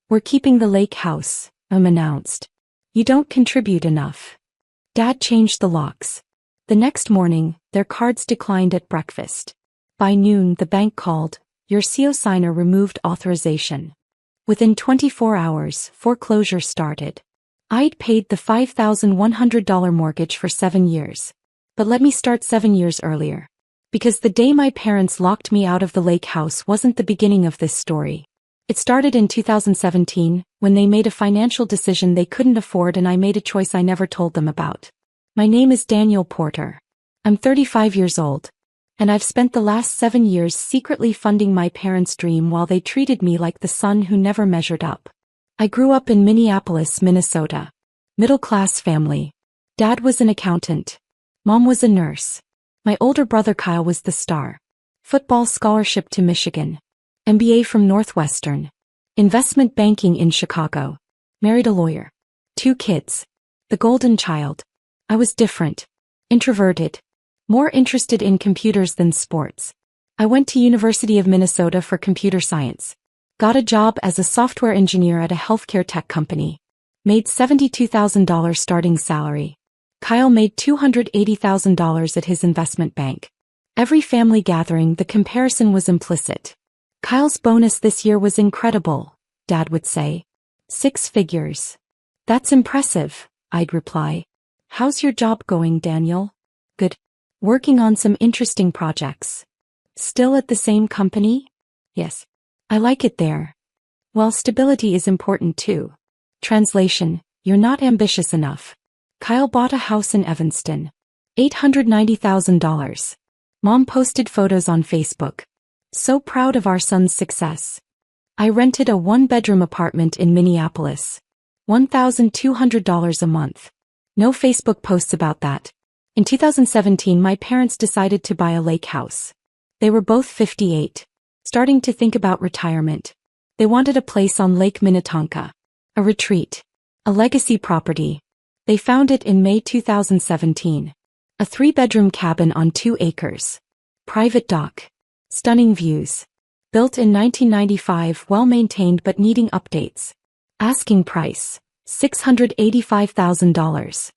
"We're keeping the lake house," announced. "You don't contribute enough." Dad changed the locks. The next morning, their cards declined at breakfast. By noon, the bank called. "Your CO signer removed authorization." Within 24 hours, foreclosure started. I'd paid the $5,100 mortgage for 7 years. But let me start 7 years earlier. Because the day my parents locked me out of the lake house wasn't the beginning of this story. It started in 2017, when they made a financial decision they couldn't afford and I made a choice I never told them about. My name is Daniel Porter. I'm 35 years old. And I've spent the last 7 years secretly funding my parents' dream while they treated me like the son who never measured up. I grew up in Minneapolis, Minnesota. Middle-class family. Dad was an accountant. Mom was a nurse. My older brother Kyle was the star. Football scholarship to Michigan. MBA from Northwestern. Investment banking in Chicago. Married a lawyer. 2 kids. The golden child. I was different. Introverted. More interested in computers than sports. I went to University of Minnesota for computer science. Got a job as a software engineer at a healthcare tech company. Made $72,000 starting salary. Kyle made $280,000 at his investment bank. Every family gathering, the comparison was implicit. "Kyle's bonus this year was incredible," Dad would say. "6 figures. "That's impressive," I'd reply. "How's your job going, Daniel?" "Good. Working on some interesting projects." "Still at the same company?" "Yes. I like it there." "Well, stability is important too." Translation: "You're not ambitious enough." Kyle bought a house in Evanston. $890,000. Mom posted photos on Facebook. "So proud of our son's success." I rented a 1-bedroom apartment in Minneapolis. $1,200 a month. No Facebook posts about that. In 2017, my parents decided to buy a lake house. They were both 58. Starting to think about retirement. They wanted a place on Lake Minnetonka. A retreat. A legacy property. They found it in May 2017. A 3-bedroom cabin on 2 acres. Private dock. Stunning views. Built in 1995, well-maintained but needing updates. Asking price, $685,000.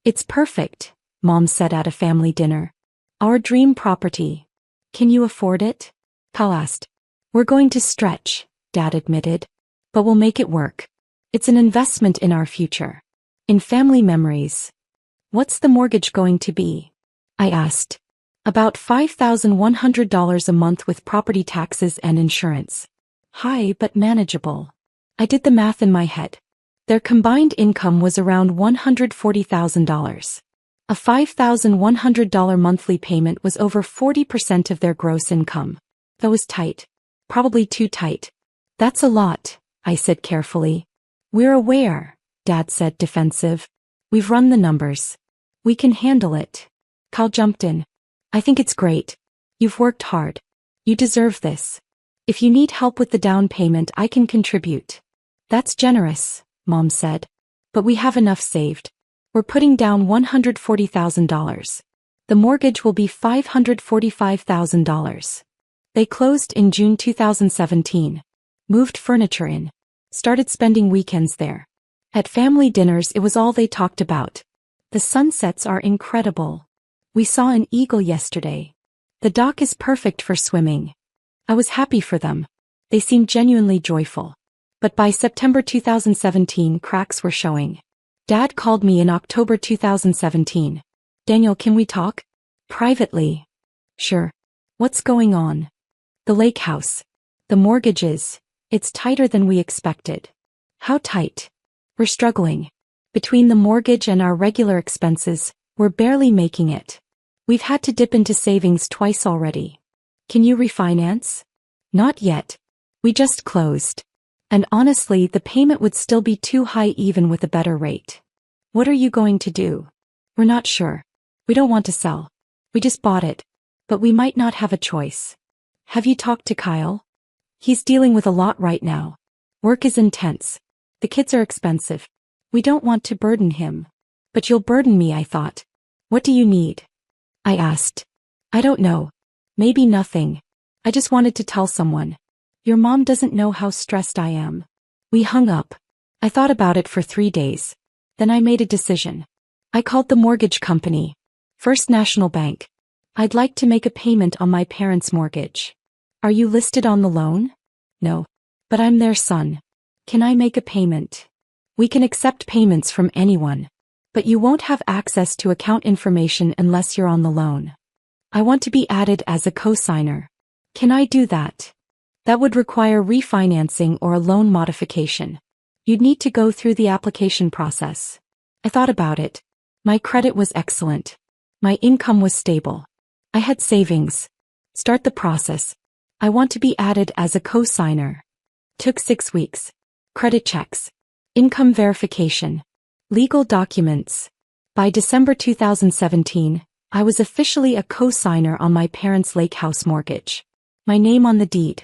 "It's perfect," Mom said at a family dinner. "Our dream property. Can you afford it?" Kyle asked. "We're going to stretch," Dad admitted. "But we'll make it work. It's an investment in our future. In family memories." "What's the mortgage going to be?" I asked. "About $5,100 a month with property taxes and insurance." "High but manageable." I did the math in my head. Their combined income was around $140,000. A $5,100 monthly payment was over 40% of their gross income. That was tight. Probably too tight. "That's a lot," I said carefully. "We're aware," Dad said, defensive. "We've run the numbers. We can handle it." Kyle jumped in. "I think it's great. You've worked hard. You deserve this. If you need help with the down payment, I can contribute." "That's generous," Mom said. "But we have enough saved. We're putting down $140,000. The mortgage will be $545,000. They closed in June 2017. Moved furniture in. Started spending weekends there. At family dinners, it was all they talked about. "The sunsets are incredible. We saw an eagle yesterday. The dock is perfect for swimming." I was happy for them. They seemed genuinely joyful. But by September 2017, cracks were showing. Dad called me in October 2017. "Daniel, can we talk?" "Privately." "Sure. What's going on?" "The lake house. The mortgages. It's tighter than we expected." "How tight?" "We're struggling. Between the mortgage and our regular expenses, we're barely making it. We've had to dip into savings twice already." "Can you refinance?" "Not yet. We just closed. And honestly, the payment would still be too high even with a better rate." "What are you going to do?" "We're not sure. We don't want to sell. We just bought it. But we might not have a choice." "Have you talked to Kyle?" "He's dealing with a lot right now. Work is intense. The kids are expensive. We don't want to burden him." "But you'll burden me," I thought. "What do you need?" I asked. "I don't know. Maybe nothing. I just wanted to tell someone. Your mom doesn't know how stressed I am." We hung up. I thought about it for 3 days. Then I made a decision. I called the mortgage company. First National Bank. I'd like to make a payment on my parents' mortgage. Are you listed on the loan? No. But I'm their son. Can I make a payment? We can accept payments from anyone. But you won't have access to account information unless you're on the loan. I want to be added as a co-signer. Can I do that? That would require refinancing or a loan modification. You'd need to go through the application process. I thought about it. My credit was excellent. My income was stable. I had savings. Start the process. I want to be added as a co-signer. Took 6 weeks. Credit checks. Income verification. Legal documents. By December 2017, I was officially a co-signer on my parents' lake house mortgage. My name on the deed.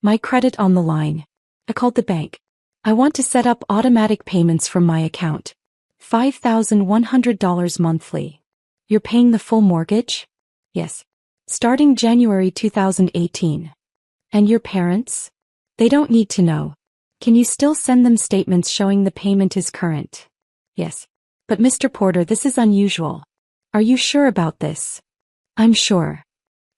My credit on the line. I called the bank. I want to set up automatic payments from my account. $5,100 monthly. You're paying the full mortgage? Yes. Starting January 2018. And your parents? They don't need to know. Can you still send them statements showing the payment is current? Yes. But Mr. Porter, this is unusual. Are you sure about this? I'm sure.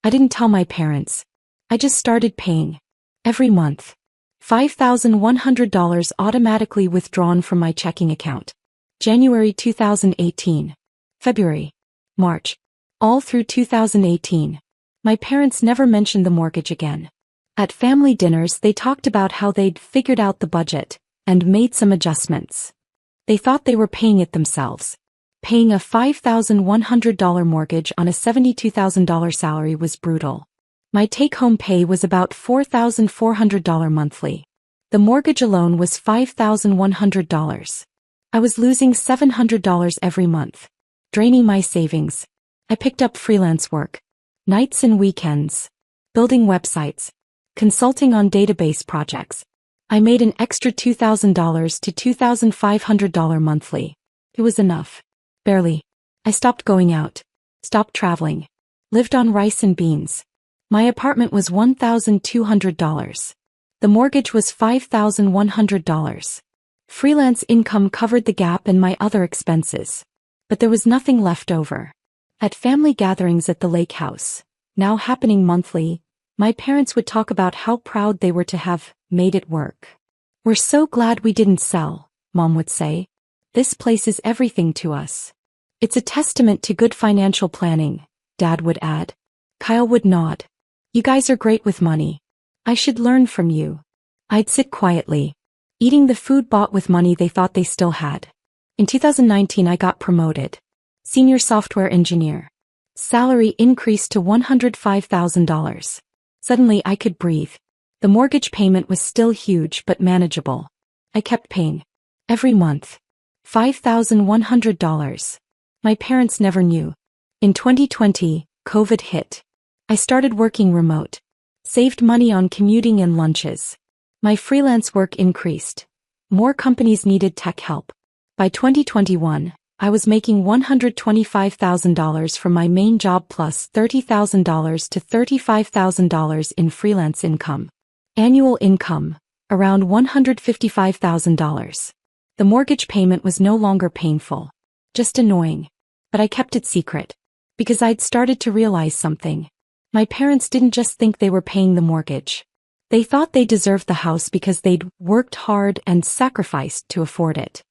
I didn't tell my parents. I just started paying. Every month. $5,100 automatically withdrawn from my checking account. January 2018. February. March. All through 2018. My parents never mentioned the mortgage again. At family dinners they talked about how they'd figured out the budget and made some adjustments. They thought they were paying it themselves. Paying a $5,100 mortgage on a $72,000 salary was brutal. My take-home pay was about $4,400 monthly. The mortgage alone was $5,100. I was losing $700 every month. Draining my savings. I picked up freelance work. Nights and weekends. Building websites. Consulting on database projects. I made an extra $2,000 to $2,500 monthly. It was enough. Barely. I stopped going out. Stopped traveling. Lived on rice and beans. My apartment was $1,200. The mortgage was $5,100. Freelance income covered the gap and my other expenses. But there was nothing left over. At family gatherings at the lake house, now happening monthly, my parents would talk about how proud they were to have made it work. We're so glad we didn't sell, Mom would say. This place is everything to us. It's a testament to good financial planning, Dad would add. Kyle would nod. You guys are great with money. I should learn from you. I'd sit quietly, eating the food bought with money they thought they still had. In 2019 I got promoted. Senior software engineer. Salary increased to $105,000. Suddenly I could breathe. The mortgage payment was still huge but manageable. I kept paying. Every month. $5,100. My parents never knew. In 2020, COVID hit. I started working remote. Saved money on commuting and lunches. My freelance work increased. More companies needed tech help. By 2021, I was making $125,000 from my main job plus $30,000 to $35,000 in freelance income. Annual income, around $155,000. The mortgage payment was no longer painful. Just annoying. But I kept it secret. Because I'd started to realize something. My parents didn't just think they were paying the mortgage. They thought they deserved the house because they'd worked hard and sacrificed to afford it.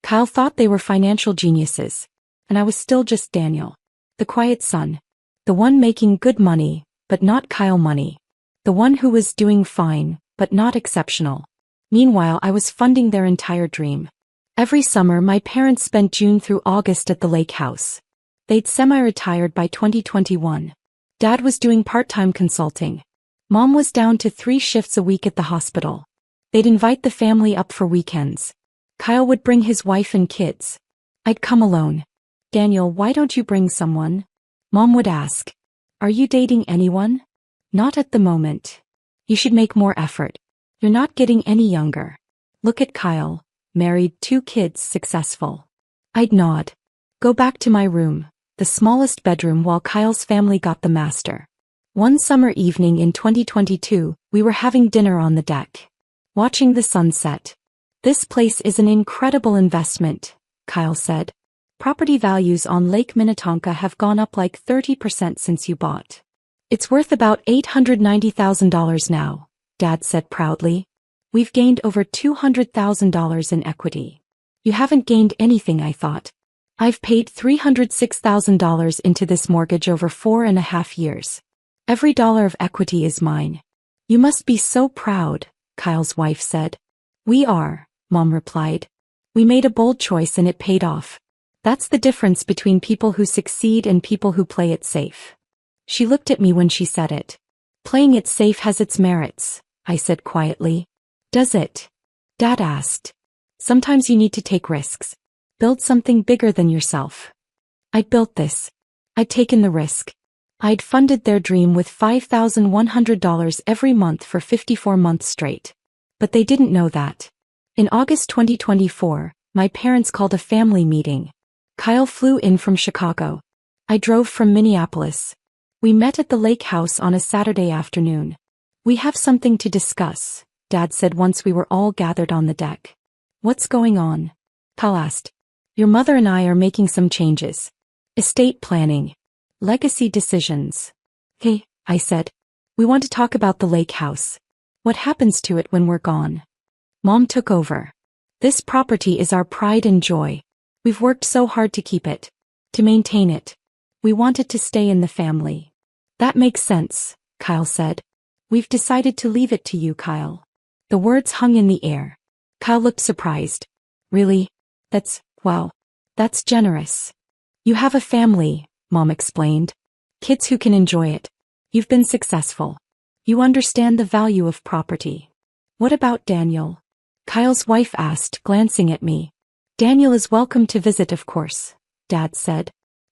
Kyle thought they were financial geniuses. And I was still just Daniel. The quiet son. The one making good money, but not Kyle money. The one who was doing fine, but not exceptional. Meanwhile, I was funding their entire dream. Every summer, my parents spent June through August at the lake house. They'd semi-retired by 2021. Dad was doing part-time consulting. Mom was down to 3 shifts a week at the hospital. They'd invite the family up for weekends. Kyle would bring his wife and kids. I'd come alone. Daniel, why don't you bring someone? Mom would ask. Are you dating anyone? Not at the moment. You should make more effort. You're not getting any younger. Look at Kyle. Married, 2 kids, successful. I'd nod. Go back to my room. The smallest bedroom while Kyle's family got the master. One summer evening in 2022, we were having dinner on the deck. Watching the sunset. This place is an incredible investment, Kyle said. Property values on Lake Minnetonka have gone up like 30% since you bought. It's worth about $890,000 now, Dad said proudly. We've gained over $200,000 in equity. You haven't gained anything, I thought. I've paid $306,000 into this mortgage over 4.5 years. Every dollar of equity is mine. You must be so proud, Kyle's wife said. We are, Mom replied. We made a bold choice and it paid off. That's the difference between people who succeed and people who play it safe. She looked at me when she said it. Playing it safe has its merits, I said quietly. Does it? Dad asked. Sometimes you need to take risks. Build something bigger than yourself. I'd built this. I'd taken the risk. I'd funded their dream with $5,100 every month for 54 months straight. But they didn't know that. In August 2024, my parents called a family meeting. Kyle flew in from Chicago. I drove from Minneapolis. We met at the lake house on a Saturday afternoon. We have something to discuss, Dad said once we were all gathered on the deck. What's going on? Kyle asked. Your mother and I are making some changes. Estate planning. Legacy decisions. Hey, I said. We want to talk about the lake house. What happens to it when we're gone? Mom took over. This property is our pride and joy. We've worked so hard to keep it. To maintain it. We want it to stay in the family. That makes sense, Kyle said. We've decided to leave it to you, Kyle. The words hung in the air. Kyle looked surprised. Really? Wow. That's generous. You have a family, Mom explained. Kids who can enjoy it. You've been successful. You understand the value of property. What about Daniel? Kyle's wife asked, glancing at me. Daniel is welcome to visit, of course, Dad said.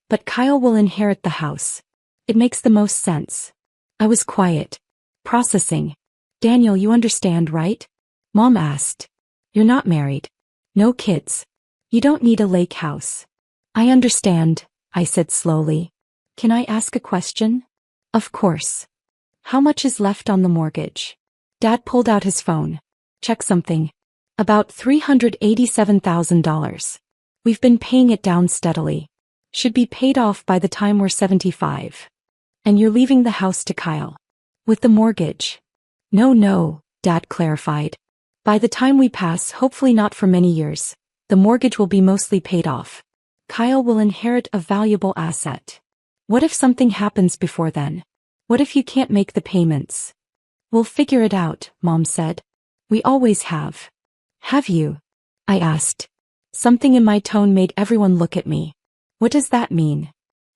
But Kyle will inherit the house. It makes the most sense. I was quiet. Processing. Daniel, you understand, right? Mom asked. You're not married. No kids. You don't need a lake house. I understand, I said slowly. Can I ask a question? Of course. How much is left on the mortgage? Dad pulled out his phone. Check something. About $387,000. We've been paying it down steadily. Should be paid off by the time we're 75. And you're leaving the house to Kyle. With the mortgage. No, Dad clarified. By the time we pass, hopefully not for many years, the mortgage will be mostly paid off. Kyle will inherit a valuable asset. What if something happens before then? What if you can't make the payments? We'll figure it out, Mom said. We always have. Have you? I asked. Something in my tone made everyone look at me. What does that mean?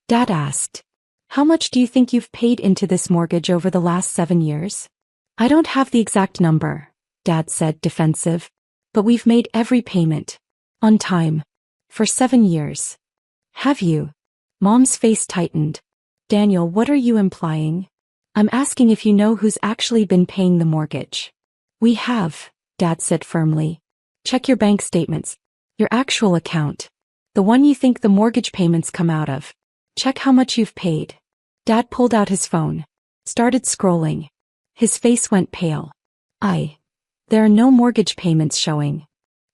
Dad asked. How much do you think you've paid into this mortgage over the last 7 years? I don't have the exact number, Dad said, defensive. But we've made every payment. On time. For 7 years. Have you? Mom's face tightened. Daniel, what are you implying? I'm asking if you know who's actually been paying the mortgage. We have, Dad said firmly. Check your bank statements. Your actual account. The one you think the mortgage payments come out of. Check how much you've paid. Dad pulled out his phone. Started scrolling. His face went pale. There are no mortgage payments showing.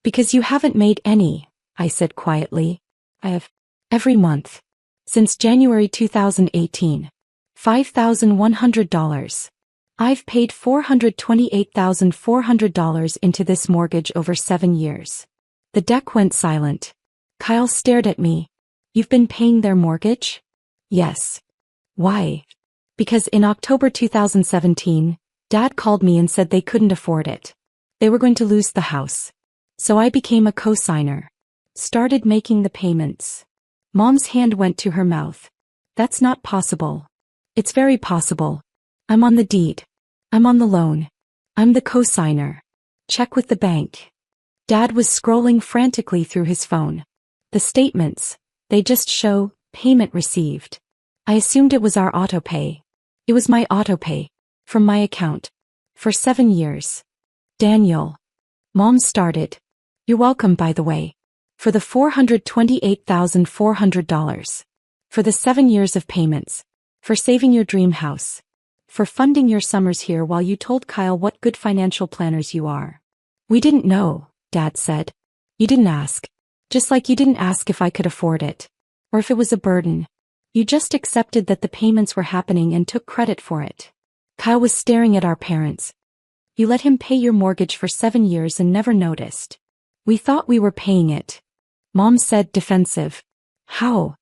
Because you haven't made any, I said quietly. I have. Every month. Since January 2018. $5,100. I've paid $428,400 into this mortgage over 7 years. The deck went silent. Kyle stared at me. You've been paying their mortgage? Yes. Why? Because in October 2017, Dad called me and said they couldn't afford it. They were going to lose the house. So I became a co-signer. Started making the payments. Mom's hand went to her mouth. That's not possible. It's very possible. I'm on the deed. I'm on the loan. I'm the co-signer. Check with the bank. Dad was scrolling frantically through his phone. The statements, they just show, payment received. I assumed it was our autopay. It was my autopay. From my account. For 7 years. Daniel. Mom started. You're welcome, by the way. For the $428,400. For the 7 years of payments. For saving your dream house. For funding your summers here while you told Kyle what good financial planners you are. We didn't know, Dad said. You didn't ask. Just like you didn't ask if I could afford it. Or if it was a burden. You just accepted that the payments were happening and took credit for it. Kyle was staring at our parents. You let him pay your mortgage for 7 years and never noticed. We thought we were paying it. Mom said, defensive. How?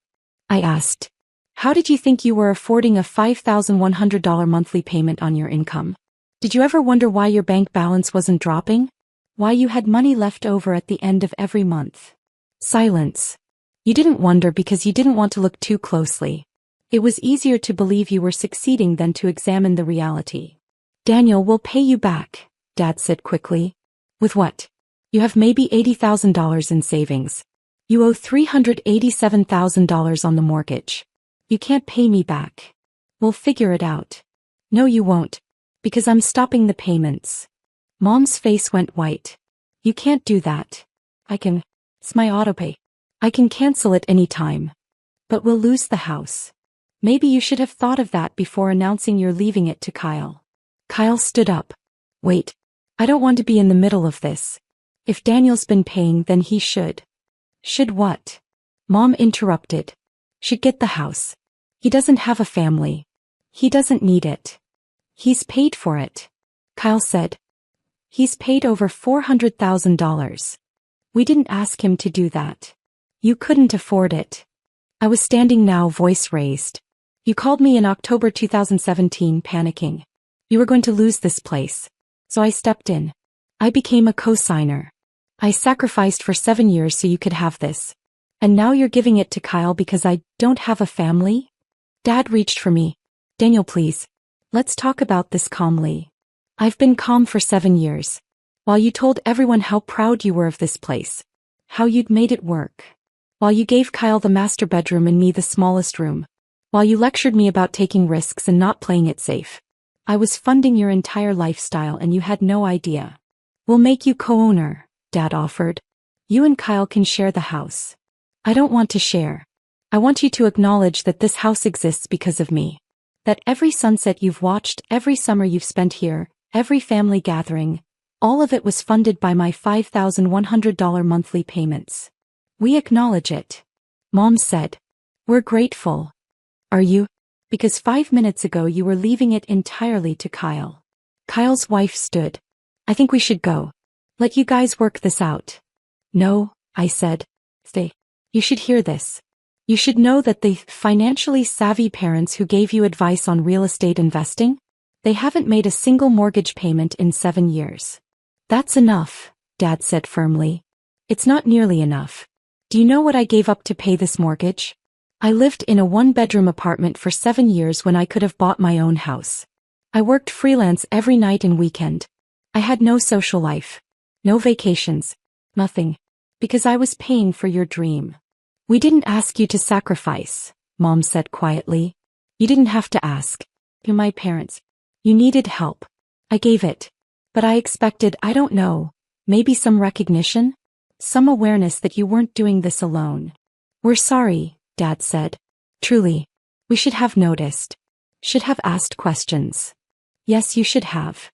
I asked. How did you think you were affording a $5,100 monthly payment on your income? Did you ever wonder why your bank balance wasn't dropping? Why you had money left over at the end of every month? Silence. You didn't wonder because you didn't want to look too closely. It was easier to believe you were succeeding than to examine the reality. Daniel will pay you back, Dad said quickly. With what? You have maybe $80,000 in savings. You owe $387,000 on the mortgage. You can't pay me back. We'll figure it out. No, you won't. Because I'm stopping the payments. Mom's face went white. You can't do that. I can. It's my autopay. I can cancel it any time. But we'll lose the house. Maybe you should have thought of that before announcing you're leaving it to Kyle. Kyle stood up. Wait. I don't want to be in the middle of this. If Daniel's been paying, then he should. Should what? Mom interrupted. Should get the house. He doesn't have a family. He doesn't need it. He's paid for it. Kyle said. He's paid over $400,000. We didn't ask him to do that. You couldn't afford it. I was standing now, voice raised. You called me in October 2017, panicking. You were going to lose this place. So I stepped in. I became a co-signer. I sacrificed for 7 years so you could have this. And now you're giving it to Kyle because I don't have a family? Dad reached for me. Daniel, please. Let's talk about this calmly. I've been calm for 7 years. While you told everyone how proud you were of this place. How you'd made it work. While you gave Kyle the master bedroom and me the smallest room. While you lectured me about taking risks and not playing it safe. I was funding your entire lifestyle and you had no idea. We'll make you co-owner, Dad offered. You and Kyle can share the house. I don't want to share. I want you to acknowledge that this house exists because of me. That every sunset you've watched, every summer you've spent here, every family gathering, all of it was funded by my $5,100 monthly payments. We acknowledge it. Mom said. We're grateful. Are you? Because 5 minutes ago you were leaving it entirely to Kyle. Kyle's wife stood. I think we should go. Let you guys work this out. No, I said. Stay. You should hear this. You should know that the financially savvy parents who gave you advice on real estate investing, they haven't made a single mortgage payment in 7 years. That's enough, Dad said firmly. It's not nearly enough. Do you know what I gave up to pay this mortgage? I lived in a 1-bedroom apartment for 7 years when I could have bought my own house. I worked freelance every night and weekend. I had no social life. No vacations. Nothing. Because I was paying for your dream. We didn't ask you to sacrifice, Mom said quietly. You didn't have to ask. You're my parents. You needed help. I gave it. But I expected, I don't know, maybe some recognition? Some awareness that you weren't doing this alone. We're sorry, Dad said. Truly. We should have noticed. Should have asked questions. Yes, you should have.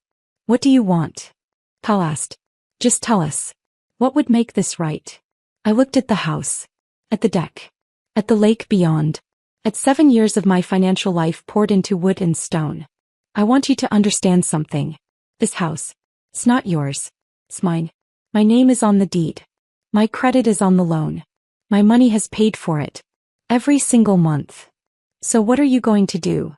What do you want? Kyle asked. Just tell us. What would make this right? I looked at the house. At the deck. At the lake beyond. At 7 years of my financial life poured into wood and stone. I want you to understand something. This house. It's not yours. It's mine. My name is on the deed. My credit is on the loan. My money has paid for it. Every single month. So what are you going to do?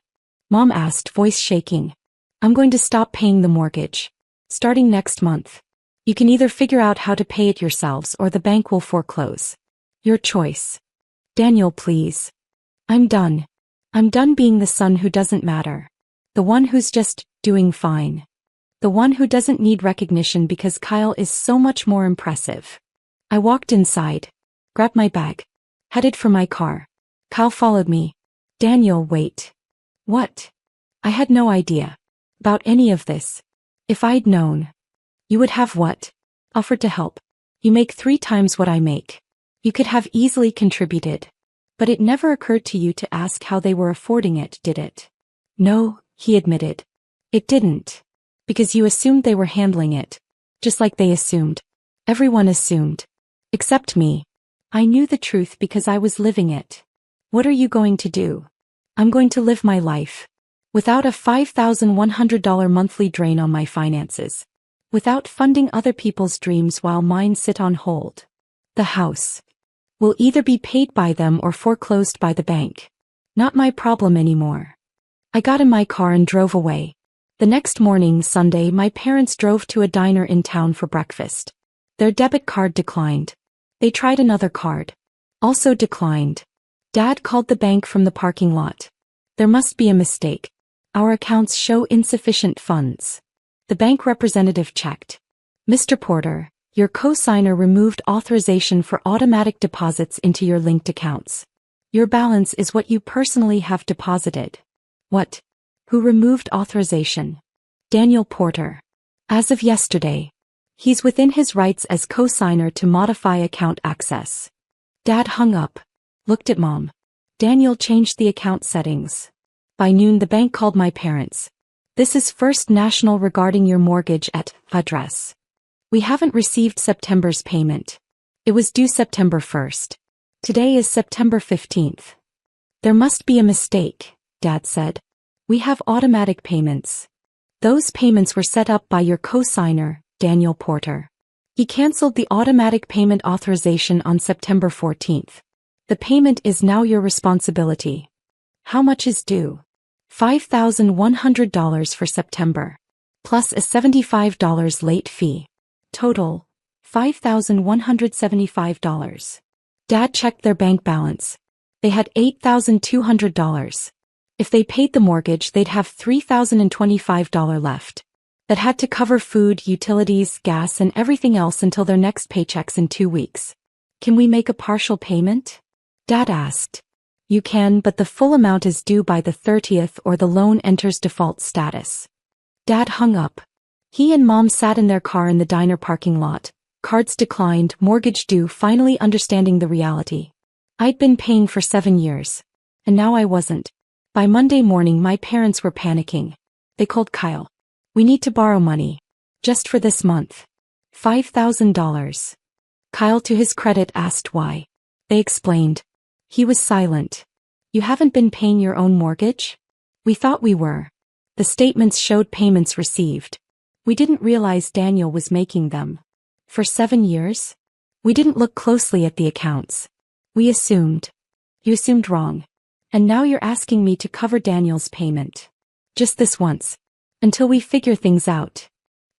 Mom asked, voice shaking. I'm going to stop paying the mortgage. Starting next month. You can either figure out how to pay it yourselves or the bank will foreclose. Your choice. Daniel, please. I'm done. I'm done being the son who doesn't matter. The one who's just doing fine. The one who doesn't need recognition because Kyle is so much more impressive. I walked inside. Grabbed my bag. Headed for my car. Kyle followed me. Daniel, wait. What? I had no idea. About any of this. If I'd known. You would have what? Offered to help. You make 3 times what I make. You could have easily contributed. But it never occurred to you to ask how they were affording it, did it? No, he admitted. It didn't. Because you assumed they were handling it. Just like they assumed. Everyone assumed. Except me. I knew the truth because I was living it. What are you going to do? I'm going to live my life. Without a $5,100 monthly drain on my finances. Without funding other people's dreams while mine sit on hold. The house will either be paid by them or foreclosed by the bank. Not my problem anymore. I got in my car and drove away. The next morning, Sunday, my parents drove to a diner in town for breakfast. Their debit card declined. They tried another card. Also declined. Dad called the bank from the parking lot. There must be a mistake. Our accounts show insufficient funds. The bank representative checked. Mr. Porter, your co-signer removed authorization for automatic deposits into your linked accounts. Your balance is what you personally have deposited. What? Who removed authorization? Daniel Porter. As of yesterday. He's within his rights as co-signer to modify account access. Dad hung up. Looked at Mom. Daniel changed the account settings. By noon the bank called my parents. This is First National regarding your mortgage at address. We haven't received September's payment. It was due September 1st. Today is September 15th. There must be a mistake, Dad said. We have automatic payments. Those payments were set up by your co-signer, Daniel Porter. He canceled the automatic payment authorization on September 14th. The payment is now your responsibility. How much is due? $5,100 for September. Plus a $75 late fee. Total, $5,175. Dad checked their bank balance. They had $8,200. If they paid the mortgage, they'd have $3,025 left. That had to cover food, utilities, gas, and everything else until their next paychecks in 2 weeks. Can we make a partial payment? Dad asked. You can, but the full amount is due by the 30th or the loan enters default status. Dad hung up. He and Mom sat in their car in the diner parking lot. Cards declined, mortgage due, finally understanding the reality. I'd been paying for 7 years. And now I wasn't. By Monday morning my parents were panicking. They called Kyle. We need to borrow money. Just for this month. $5,000. Kyle, to his credit, asked why. They explained. He was silent. You haven't been paying your own mortgage? We thought we were. The statements showed payments received. We didn't realize Daniel was making them. For 7 years? We didn't look closely at the accounts. We assumed. You assumed wrong. And now you're asking me to cover Daniel's payment. Just this once. Until we figure things out.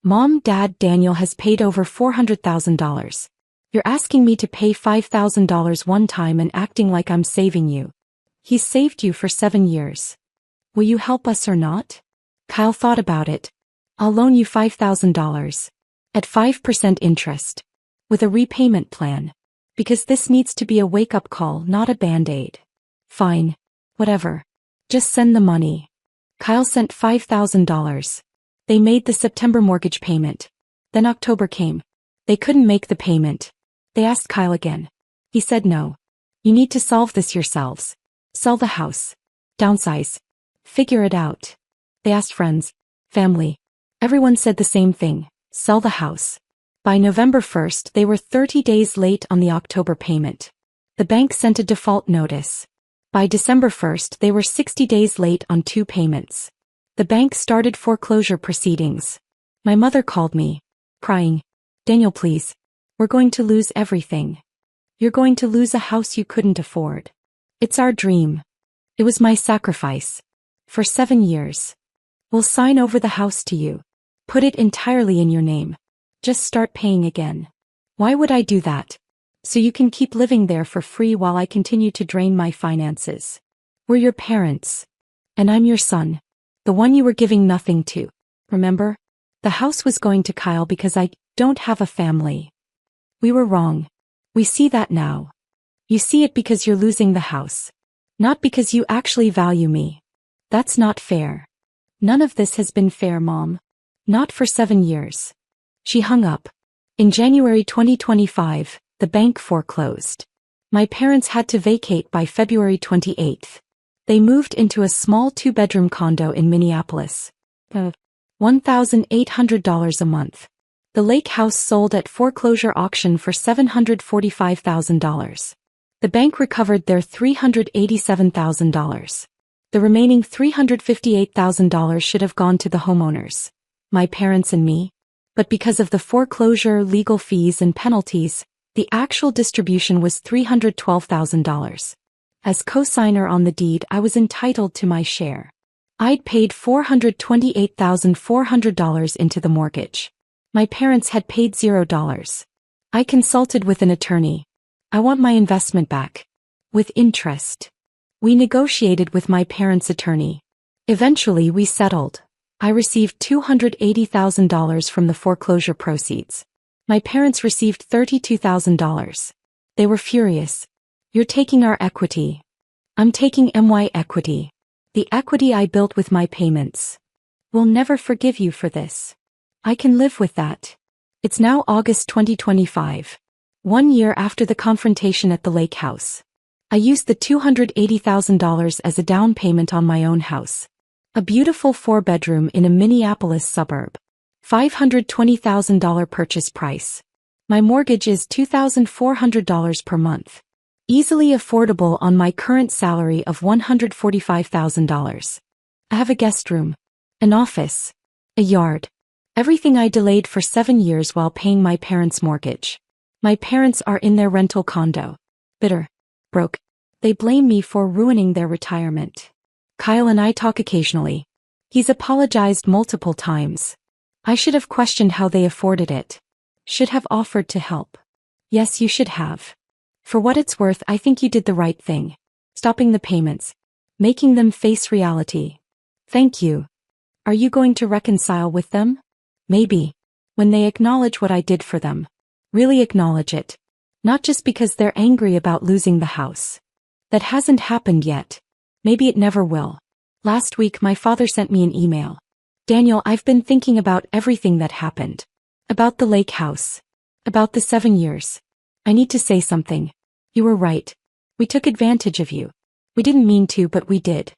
Mom, Dad, Daniel has paid over $400,000. You're asking me to pay $5,000 one time and acting like I'm saving you. He's saved you for 7 years. Will you help us or not? Kyle thought about it. I'll loan you $5,000. At 5% interest. With a repayment plan. Because this needs to be a wake-up call, not a band-aid. Fine. Whatever. Just send the money. Kyle sent $5,000. They made the September mortgage payment. Then October came. They couldn't make the payment. They asked Kyle again. He said no. You need to solve this yourselves. Sell the house. Downsize. Figure it out. They asked friends. Family. Everyone said the same thing. Sell the house. By November 1st, they were 30 days late on the October payment. The bank sent a default notice. By December 1st, they were 60 days late on 2 payments. The bank started foreclosure proceedings. My mother called me, crying. Daniel, please. We're going to lose everything. You're going to lose a house you couldn't afford. It's our dream. It was my sacrifice. For 7 years. We'll sign over the house to you. Put it entirely in your name. Just start paying again. Why would I do that? So you can keep living there for free while I continue to drain my finances. We're your parents. And I'm your son. The one you were giving nothing to. Remember? The house was going to Kyle because I don't have a family. We were wrong. We see that now. You see it because you're losing the house. Not because you actually value me. That's not fair. None of this has been fair, Mom. Not for 7 years. She hung up. In January 2025, the bank foreclosed. My parents had to vacate by February 28th. They moved into a small 2-bedroom condo in Minneapolis. $1,800 a month. The lake house sold at foreclosure auction for $745,000. The bank recovered their $387,000. The remaining $358,000 should have gone to the homeowners, my parents and me. But because of the foreclosure, legal fees and penalties, the actual distribution was $312,000. As co-signer on the deed, I was entitled to my share. I'd paid $428,400 into the mortgage. My parents had paid $0. I consulted with an attorney. I want my investment back. With interest. We negotiated with my parents' attorney. Eventually we settled. I received $280,000 from the foreclosure proceeds. My parents received $32,000. They were furious. You're taking our equity. I'm taking my equity. The equity I built with my payments. We'll never forgive you for this. I can live with that. It's now August 2025. 1 year after the confrontation at the lake house. I used the $280,000 as a down payment on my own house. A beautiful 4-bedroom in a Minneapolis suburb. $520,000 purchase price. My mortgage is $2,400 per month. Easily affordable on my current salary of $145,000. I have a guest room. An office. A yard. Everything I delayed for 7 years while paying my parents' mortgage. My parents are in their rental condo. Bitter. Broke. They blame me for ruining their retirement. Kyle and I talk occasionally. He's apologized multiple times. I should have questioned how they afforded it. Should have offered to help. Yes, you should have. For what it's worth, I think you did the right thing. Stopping the payments. Making them face reality. Thank you. Are you going to reconcile with them? Maybe. When they acknowledge what I did for them. Really acknowledge it. Not just because they're angry about losing the house. That hasn't happened yet. Maybe it never will. Last week my father sent me an email. Daniel, I've been thinking about everything that happened. About the lake house. About the 7 years. I need to say something. You were right. We took advantage of you. We didn't mean to, but we did.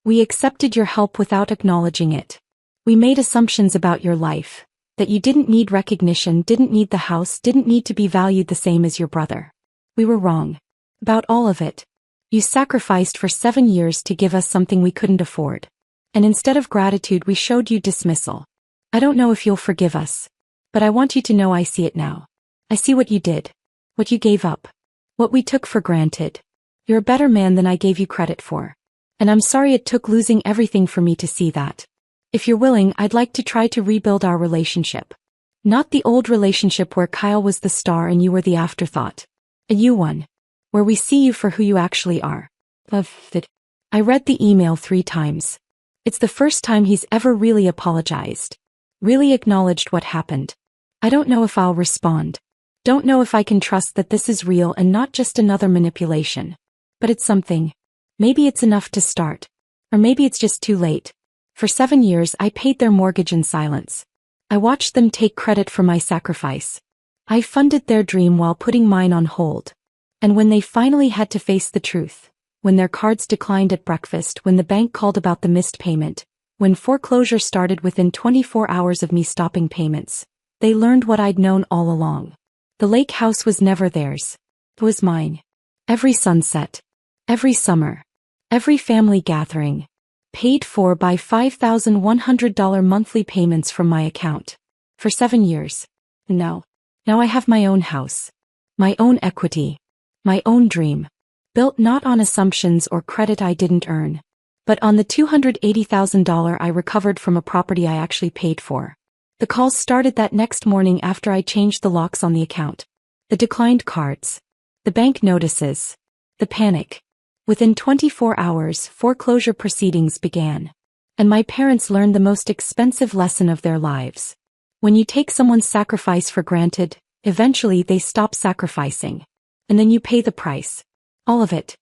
We accepted your help without acknowledging it. We made assumptions about your life. That you didn't need recognition, didn't need the house, didn't need to be valued the same as your brother. We were wrong. About all of it. You sacrificed for 7 years to give us something we couldn't afford. And instead of gratitude, we showed you dismissal. I don't know if you'll forgive us. But I want you to know I see it now. I see what you did. What you gave up. What we took for granted. You're a better man than I gave you credit for. And I'm sorry it took losing everything for me to see that. If you're willing, I'd like to try to rebuild our relationship. Not the old relationship where Kyle was the star and you were the afterthought. A new one. Where we see you for who you actually are. I read the email 3 times. It's the first time he's ever really apologized. Really acknowledged what happened. I don't know if I'll respond. Don't know if I can trust that this is real and not just another manipulation. But it's something. Maybe it's enough to start. Or maybe it's just too late. For 7 years I paid their mortgage in silence. I watched them take credit for my sacrifice. I funded their dream while putting mine on hold. And when they finally had to face the truth, when their cards declined at breakfast, when the bank called about the missed payment, when foreclosure started within 24 hours of me stopping payments, they learned what I'd known all along. The lake house was never theirs. It was mine. Every sunset. Every summer. Every family gathering. Paid for by $5,100 monthly payments from my account. For 7 years. Now I have my own house. My own equity. My own dream. Built not on assumptions or credit I didn't earn. But on the $280,000 I recovered from a property I actually paid for. The calls started that next morning after I changed the locks on the account. The declined cards. The bank notices. The panic. Within 24 hours, foreclosure proceedings began. And my parents learned the most expensive lesson of their lives. When you take someone's sacrifice for granted, eventually they stop sacrificing. And then you pay the price. All of it.